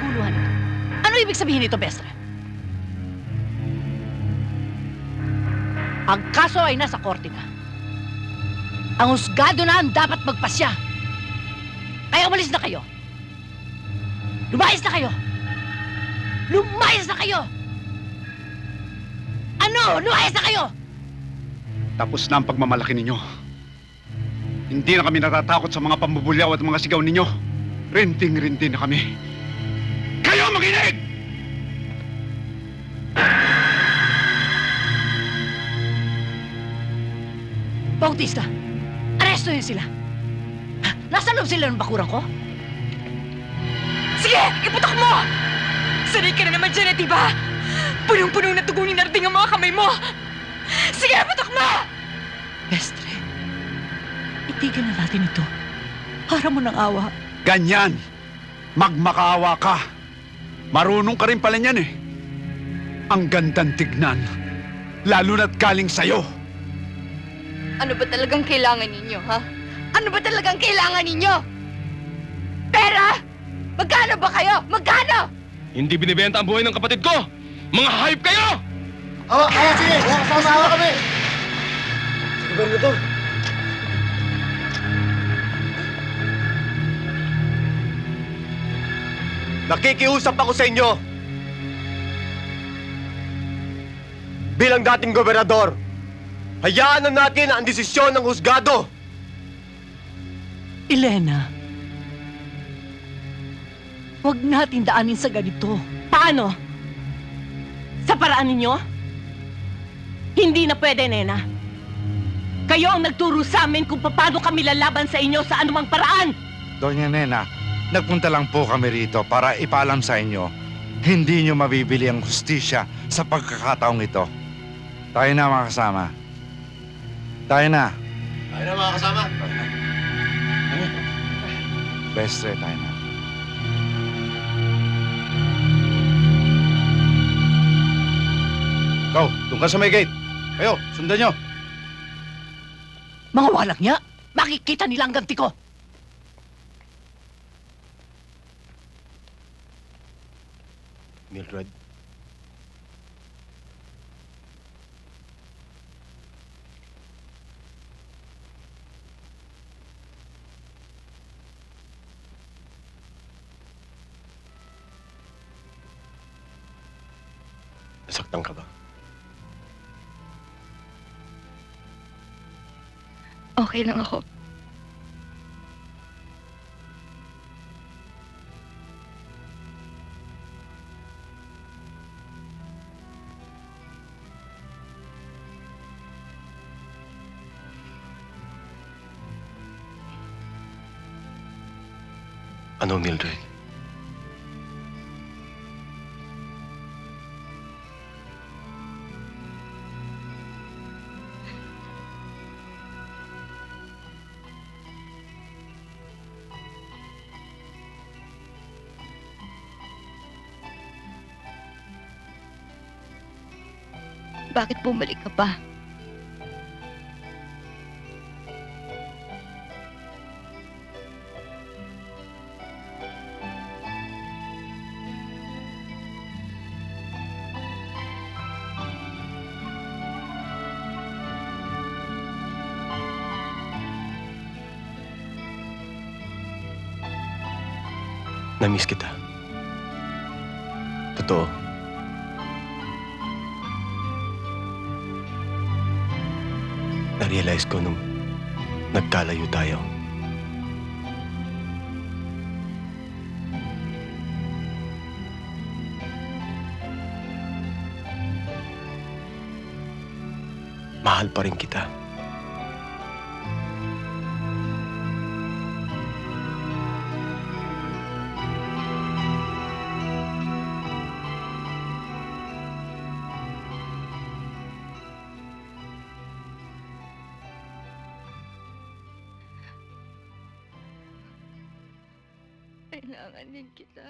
naguguluhan ito? Ano ibig sabihin nito, Bestre? Ang kaso ay nasa korte na. Ang husgado na ang dapat magpasya. Kaya umalis na kayo. Lumayas na kayo. Lumayas na kayo! Ano? Lumayas na kayo! Tapos na ang pagmamalaki ninyo. Hindi na kami natatakot sa mga pambubulyaw at mga sigaw ninyo. Rinting-rinting na kami. Kayo makinig! Bautista, aresto yun sila. Nasa loob sila ng bakuran ko? Sige! Iputok mo! Sanay ka na naman dyan, di ba? Punong-puno na tugon ni narating ang mga kamay mo! Sige, iputok mo! Bestre, itigil na natin ito. Para mo ng awa. Ganyan! Magmakaawa ka! Marunong ka rin pala niyan eh. Ang gandang tignan. Lalo na't galing sa'yo. Ano ba talagang kailangan ninyo, ha? Ano ba talagang kailangan ninyo? Pera! Magkano ba kayo? Magkano? Hindi binibenta ang buhay ng kapatid ko! Mga hayop kayo! Sige! Kasama kami! Sige, Gobernador. Nakikiusap ako sa inyo. Bilang dating gobernador, hayaan na natin ang desisyon ng husgado. Elena, huwag natin daanin sa ganito. Paano? Sa paraan ninyo? Hindi na pwede, Nena. Kayo ang nagturo sa amin kung paano kami lalaban sa inyo sa anumang paraan. Doña Nena, nagpunta lang po kami rito para ipaalam sa inyo, hindi nyo mabibili ang hustisya sa pagkakataong ito. Tayo na, mga kasama. Tayo na. Tayo na, mga kasama. Bestre, tayo na. Ikaw, doon ka sa may gate. Kayo, sundan nyo. Mga walang niya, makikita nila ang ganti ko. Mildred. Nasaktan ka ba? Okay lang ako. Ano, Mildred? Bakit bumalik ka pa? Namiss kita. Totoo. Na-realize ko nung nagkalayo tayo. Mahal pa rin kita. Kailangan din kita.